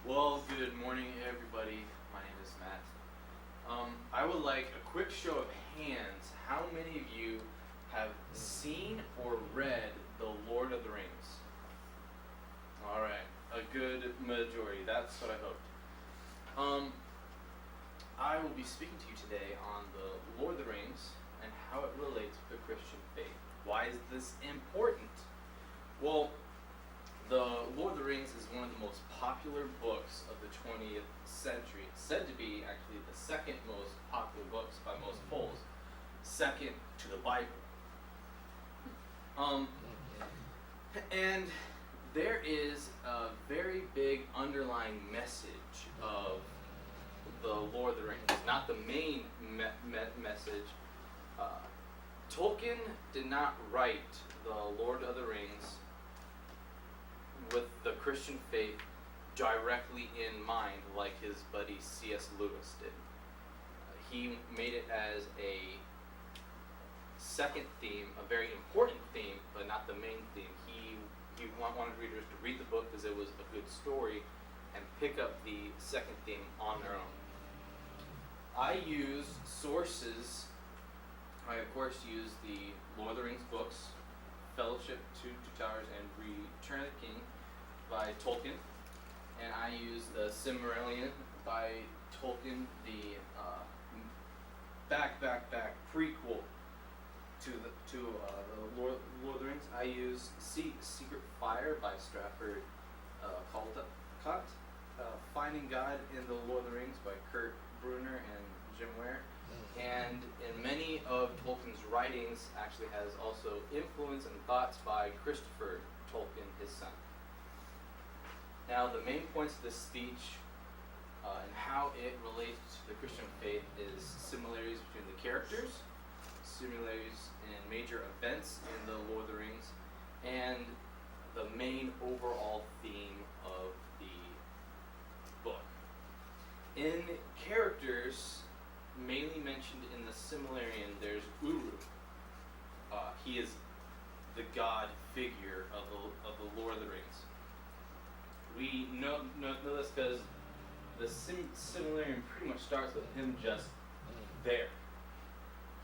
Well, good morning, everybody. My name is Matt. I would like a quick show of hands. How many of you have seen or read The Lord of the Rings? All right, a good majority. That's what I hoped. I will be speaking to you today on The Lord of the Rings and how it relates to the Christian faith. Why is this important? Well, The Lord of the Rings is one of the most popular books of the 20th century. It's said to be actually the second most popular books by most polls, second to the Bible. And there is a very big underlying message of the Lord of the Rings, not the main message. Tolkien did not write the Lord of the Rings with the Christian faith directly in mind like his buddy C.S. Lewis did. He made it as a second theme, a very important theme, but not the main theme. He wanted readers to read the book because it was a good story and pick up the second theme on their own. I use sources. I, of course, use the Lord of the Rings books, Fellowship, Two Towers, and Return of the King by Tolkien, and I use the Silmarillion by Tolkien, the back prequel to the Lord of the Rings. I use Secret Fire by Stratford Caldecott, Finding God in the Lord of the Rings by Kurt Brunner and Jim Ware. And in many of Tolkien's writings actually has also influence and thoughts by Christopher Tolkien, his son. Now, the main points of this speech and how it relates to the Christian faith is similarities between the characters, similarities in major events in the Lord of the Rings, and the main overall theme of the book. In characters mainly mentioned in the Silmarillion, there's Uru. He is the god figure of the Lord of the Rings. We know this because the Silmarillion pretty much starts with him just there.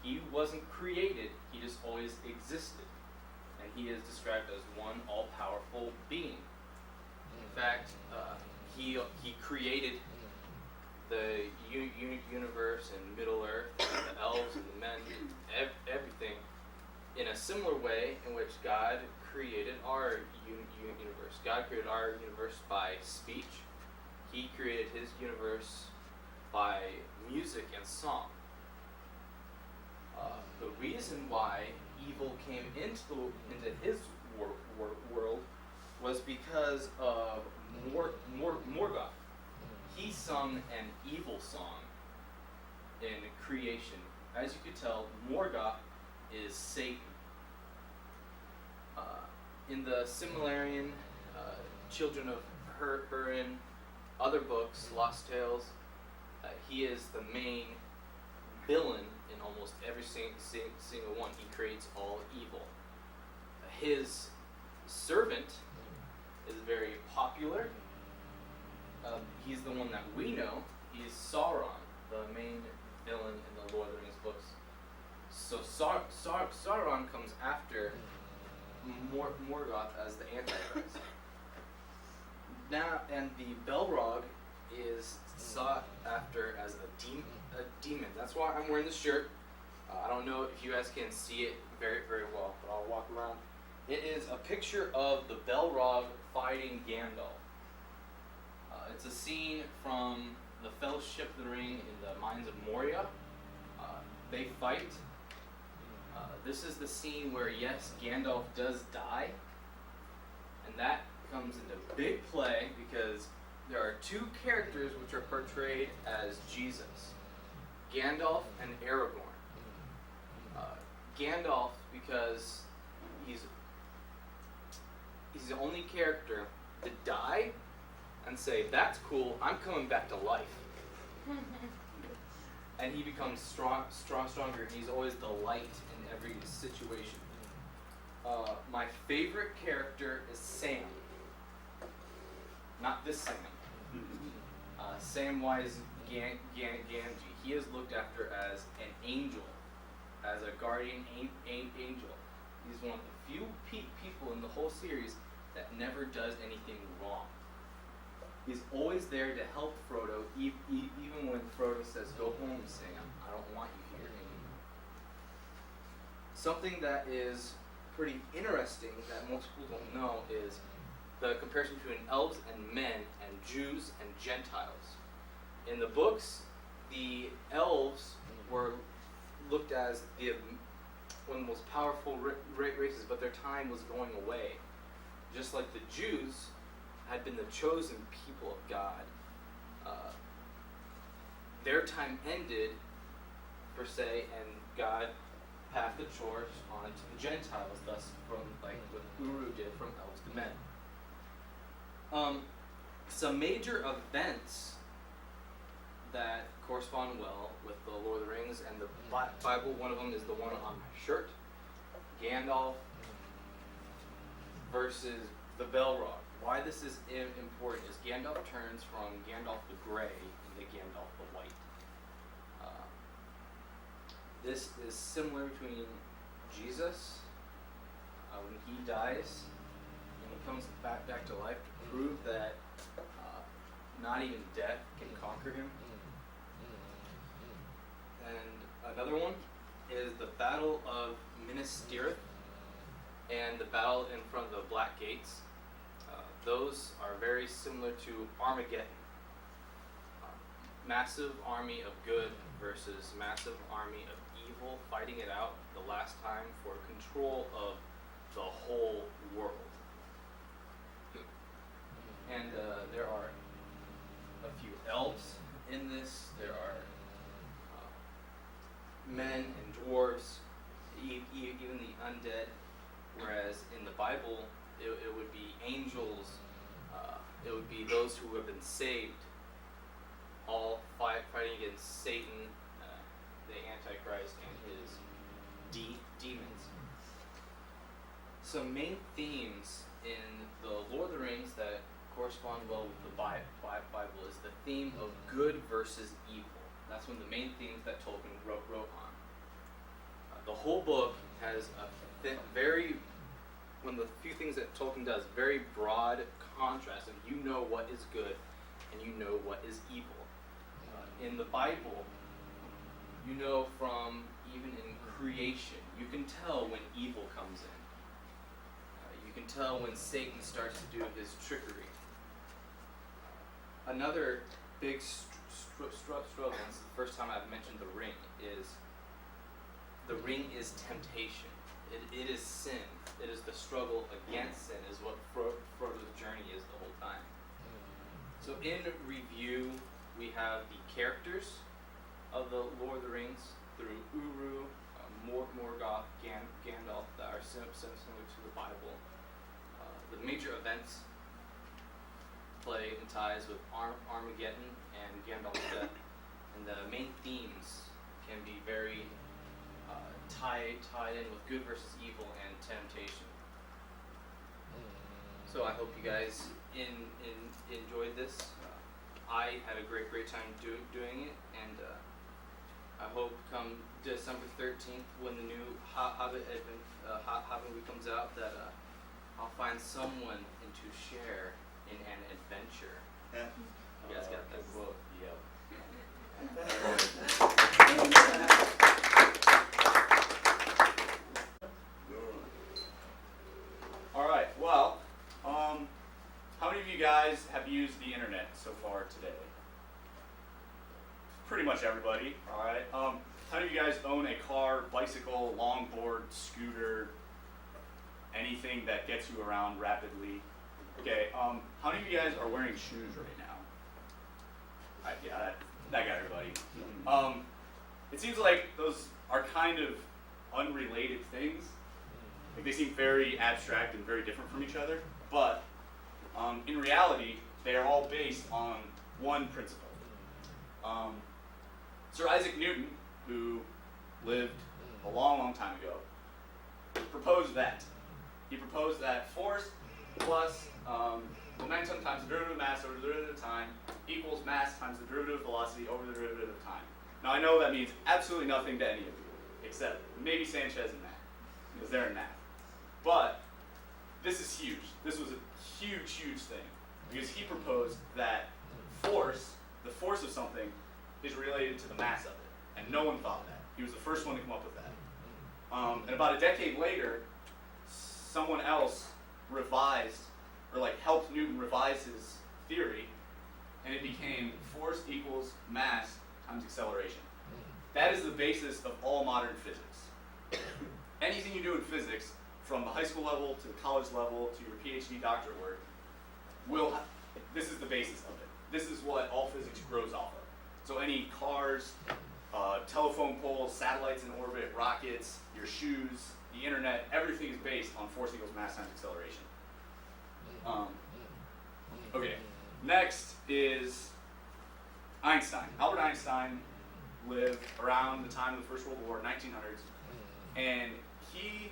He wasn't created, he just always existed. And he is described as one all-powerful being. In fact, he created the universe and Middle-earth, and the elves and the men, everything, in a similar way in which God created our universe. God created our universe by speech. He created his universe by music and song. The reason why evil came into his world was because of Morgoth. He sung an evil song in creation. As you could tell, Morgoth is Satan. In the Silmarillion, Children of Húrin, other books, Lost Tales, he is the main villain in almost every single one. He creates all evil. His servant is very popular. He's the one that we know. He's Sauron, the main villain in the Lord of the Rings books. So Sauron comes after Morgoth as the Antichrist. Now, and the Balrog is sought after as a demon. That's why I'm wearing this shirt. I don't know if you guys can see it very, very well, but I'll walk around. It is a picture of the Balrog fighting Gandalf. It's a scene from the Fellowship of the Ring in the Mines of Moria. They fight. This is the scene where, yes, Gandalf does die. And that comes into big play because there are two characters which are portrayed as Jesus. Gandalf and Aragorn. Gandalf because he's the only character to die and say, that's cool, I'm coming back to life. And he becomes stronger, and he's always the light in every situation. My favorite character is Sam. Not this Sam. Samwise Gamgee. He is looked after as an angel, as a guardian angel. He's one of the few people in the whole series that never does anything wrong. He's always there to help Frodo, even when Frodo says, "Go home, Sam. I don't want you here anymore." Something that is pretty interesting that most people don't know is the comparison between elves and men and Jews and Gentiles. In the books, the elves were looked as one of the most powerful races, but their time was going away. Just like the Jews had been the chosen people of God. Their time ended, per se, and God passed the torch on to the Gentiles, thus from like what Uru did from elves to men. Some major events that correspond well with the Lord of the Rings and the Bible. One of them is the one on my shirt, Gandalf versus the Balrog. Why this is important is Gandalf turns from Gandalf the Grey into Gandalf the White. This is similar between Jesus when he dies and he comes back to life to prove that not even death can conquer him. And another one is the Battle of Minas Tirith and the battle in front of the Black Gates. Those are very similar to Armageddon. Massive army of good versus massive army of evil fighting it out the last time for control of the whole world. And there are a few elves in this. There are men and dwarves, even the undead. Whereas in the Bible, it would be angels. It would be those who have been saved, all fighting against Satan, the Antichrist, and his demons. Some main themes in the Lord of the Rings that correspond well with the Bible is the theme of good versus evil. That's one of the main themes that Tolkien wrote on. The whole book has a one of the few things that Tolkien does, very broad contrast of you know what is good and you know what is evil. In the Bible, you know from even in creation, you can tell when evil comes in. You can tell when Satan starts to do his trickery. Another big struggle, and this is the first time I've mentioned the ring, is the ring is temptation. It is sin. It is the struggle against sin is what Frodo's journey is the whole time. So in review, we have the characters of the Lord of the Rings through Uru, Morgoth, Gandalf that are similar to the Bible. The major events play in ties with Armageddon and Gandalf's death, and the main themes can be very tied in with good versus evil and temptation. So I hope you guys enjoyed this. I had a great time doing it, and I hope come December 13th when the new Hobbit movie comes out that I'll find someone to share in an adventure. Yeah. You guys got that book? Yep. All right. Well, how many of you guys have used the internet so far today? Pretty much everybody. All right. How many of you guys own a car, bicycle, longboard, scooter, anything that gets you around rapidly? Okay. How many of you guys are wearing shoes right now? Yeah, that got everybody. It seems like those are kind of unrelated things. Like they seem very abstract and very different from each other, but in reality, they are all based on one principle. Sir Isaac Newton, who lived a long time ago, proposed that. He proposed that force plus momentum times the derivative of mass over the derivative of time equals mass times the derivative of velocity over the derivative of time. Now I know that means absolutely nothing to any of you, except maybe Sanchez and Matt, because they're in math. But this is huge. This was a huge, huge thing, because he proposed that force, the force of something, is related to the mass of it, and no one thought that. He was the first one to come up with that. And about a decade later, someone else revised, or like helped Newton revise his theory, and it became force equals mass times acceleration. That is the basis of all modern physics. Anything you do in physics, from the high school level to the college level to your PhD doctorate work, this is the basis of it. This is what all physics grows off of. So any cars, telephone poles, satellites in orbit, rockets, your shoes, the internet, everything is based on force equals mass times acceleration. Okay, next is Einstein. Albert Einstein lived around the time of the First World War, 1900s, and he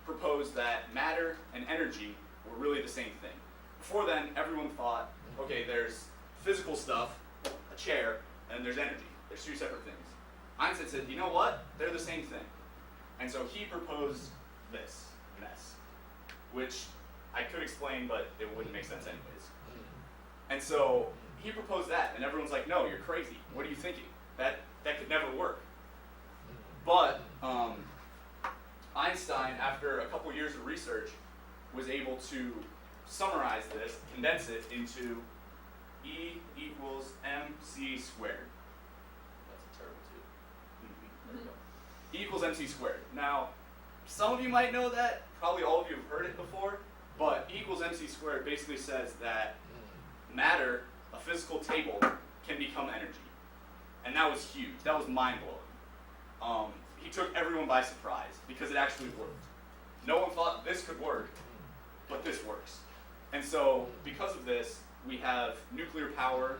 proposed that matter and energy were really the same thing. Before then, everyone thought, okay, there's physical stuff, a chair, and there's energy. There's two separate things. Einstein said, you know what? They're the same thing. And so he proposed this mess, which I could explain, but it wouldn't make sense anyways. And so he proposed that, and everyone's like, no, you're crazy. What are you thinking? That could never work. But Einstein, after a couple years of research, was able to summarize this, condense it into E equals mc squared. That's a terrible too. There we go. E equals mc squared. Now, some of you might know that, probably all of you have heard it before, but E equals mc squared basically says that matter, a physical table, can become energy. And that was huge. That was mind-blowing. He took everyone by surprise because it actually worked. No one thought this could work, but this works. And so, because of this, we have nuclear power.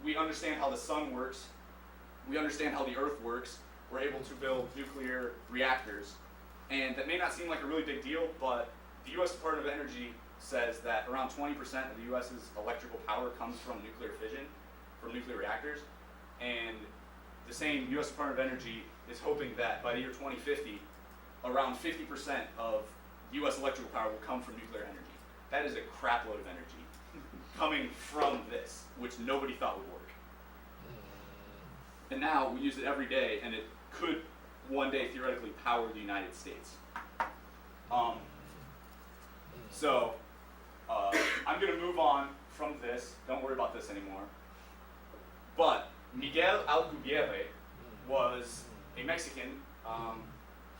We understand how the sun works. We understand how the earth works. We're able to build nuclear reactors. And that may not seem like a really big deal, but the U.S. Department of Energy says that around 20% of the U.S.'s electrical power comes from nuclear fission, from nuclear reactors. And the same U.S. Department of Energy is hoping that by the year 2050, around 50% of U.S. electrical power will come from nuclear energy. That is a crap load of energy coming from this, which nobody thought would work. And now we use it every day, and it could one day theoretically power the United States. I'm going to move on from this. Don't worry about this anymore. But Miguel Alcubierre was a Mexican.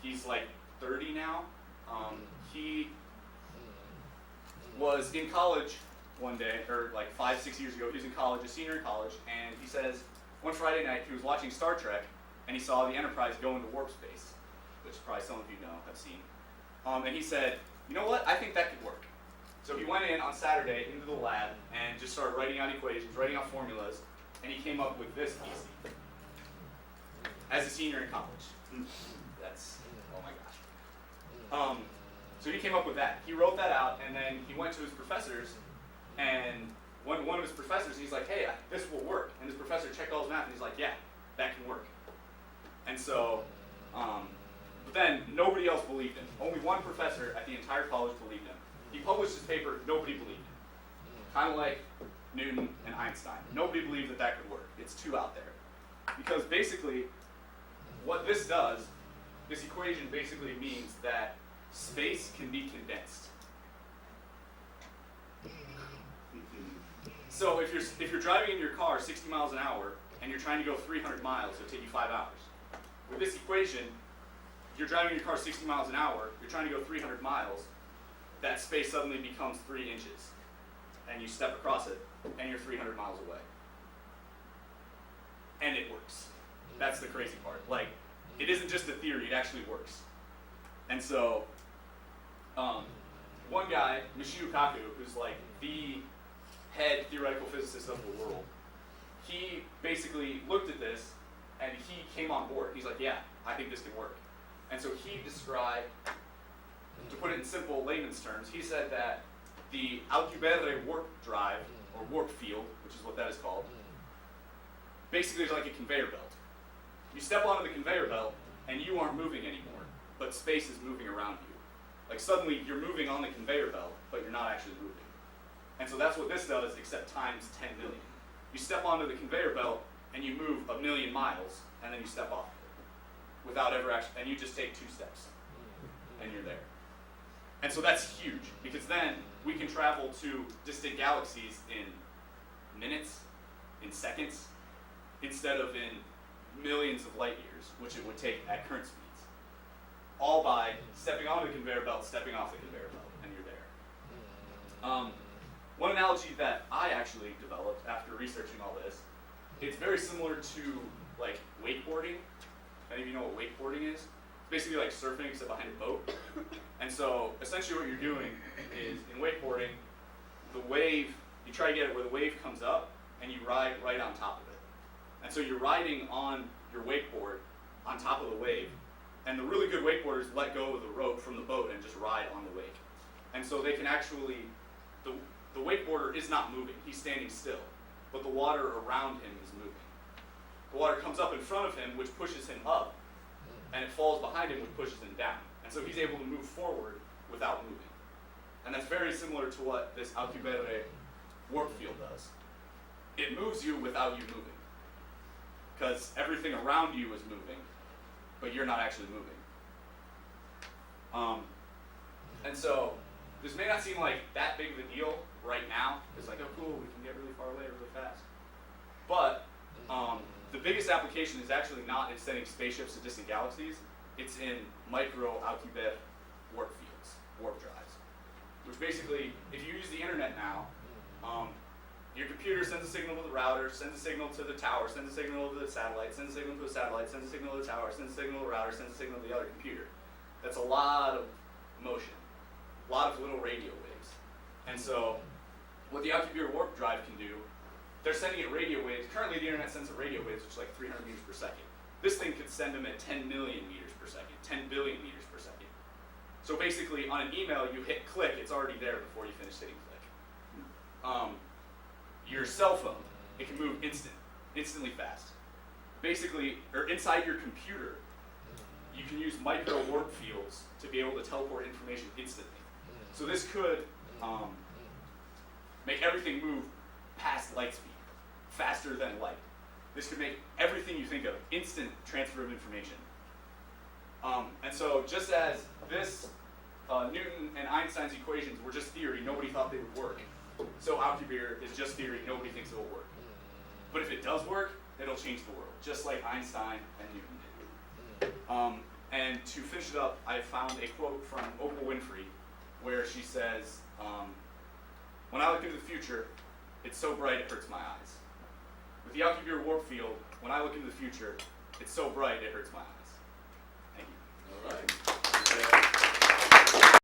He's like 30 now. He was in college one day, or like 5-6 years ago. He was in college, a senior in college, and he says one Friday night he was watching Star Trek, and he saw the Enterprise go into warp space, which probably some of you know, have seen. And he said, you know what, I think that could work. So he went in on Saturday into the lab and just started writing out equations, writing out formulas, and he came up with this EC as a senior in college. That's, oh my gosh. So he came up with that. He wrote that out, and then he went to his professors, and one of his professors, he's like, hey, this will work. And his professor checked all his math, and he's like, yeah, that can work. And so, but then nobody else believed him. Only one professor at the entire college believed him. He published his paper, nobody believed him. Kind of like Newton and Einstein. Nobody believed that that could work. It's too out there. Because basically, what this does, this equation basically means that space can be condensed. So if you're driving in your car 60 miles an hour and you're trying to go 300 miles, it'll take you 5 hours. With this equation, you're driving in your car 60 miles an hour, you're trying to go 300 miles, that space suddenly becomes 3 inches. And you step across it, and you're 300 miles away. And it works. That's the crazy part. Like, it isn't just a theory, it actually works. And so, one guy, Michio Kaku, who's like the head theoretical physicist of the world, he basically looked at this and he came on board. He's like, yeah, I think this can work. And so he described, to put it in simple layman's terms, he said that the Alcubierre warp drive, or warp field, which is what that is called, basically is like a conveyor belt. You step onto the conveyor belt, and you aren't moving anymore, but space is moving around you. Like suddenly you're moving on the conveyor belt, but you're not actually moving. And so that's what this does, except times 10 million. You step onto the conveyor belt, and you move 1,000,000 miles, and then you step off of it without ever actually, and you just take 2 steps, and you're there. And so that's huge, because then we can travel to distant galaxies in minutes, in seconds, instead of in millions of light years, which it would take at current speeds. All by stepping onto the conveyor belt, stepping off the conveyor belt, and you're there. One analogy that I actually developed after researching all this, it's very similar to like wakeboarding. Any of you know what wakeboarding is? It's basically like surfing except behind a boat. And so essentially what you're doing is in wakeboarding, the wave, you try to get it where the wave comes up and you ride right on top of it. And so you're riding on your wakeboard on top of the wave, and the really good wakeboarders let go of the rope from the boat and just ride on the wake. And so they can actually, the wakeboarder is not moving, he's standing still, but the water around him is moving. The water comes up in front of him, which pushes him up, and it falls behind him, which pushes him down. And so he's able to move forward without moving. And that's very similar to what this Alcubierre warp field does. It moves you without you moving, because everything around you is moving, but you're not actually moving. And so this may not seem like that big of a deal right now. It's like, oh cool, we can get really far away really fast. But the biggest application is actually not in sending spaceships to distant galaxies. It's in micro Alcubierre warp fields, warp drives. Which basically, if you use the internet now, your computer sends a signal to the router, sends a signal to the tower, sends a signal to the satellite, sends a signal to a satellite, sends a signal to the tower, sends a signal to the router, sends a signal to the other computer. That's a lot of motion, a lot of little radio waves. And so, what the Alcubierre warp drive can do, they're sending it radio waves. Currently, the internet sends it radio waves, which is like 300 meters per second. This thing could send them at 10 million meters per second, 10 billion meters per second. So basically, on an email, you hit click, it's already there before you finish hitting click. Your cell phone, it can move instantly fast. Basically, or inside your computer, you can use micro warp fields to be able to teleport information instantly. So this could make everything move past light speed, faster than light. This could make everything you think of instant transfer of information. And so just as this Newton and Einstein's equations were just theory, nobody thought they would work. So Alcubierre is just theory, nobody thinks it will work. But if it does work, it'll change the world, just like Einstein and Newton did. And to finish it up, I found a quote from Oprah Winfrey, where she says, when I look into the future, it's so bright it hurts my eyes. With the Alcubierre warp field, when I look into the future, it's so bright it hurts my eyes. Thank you. All right.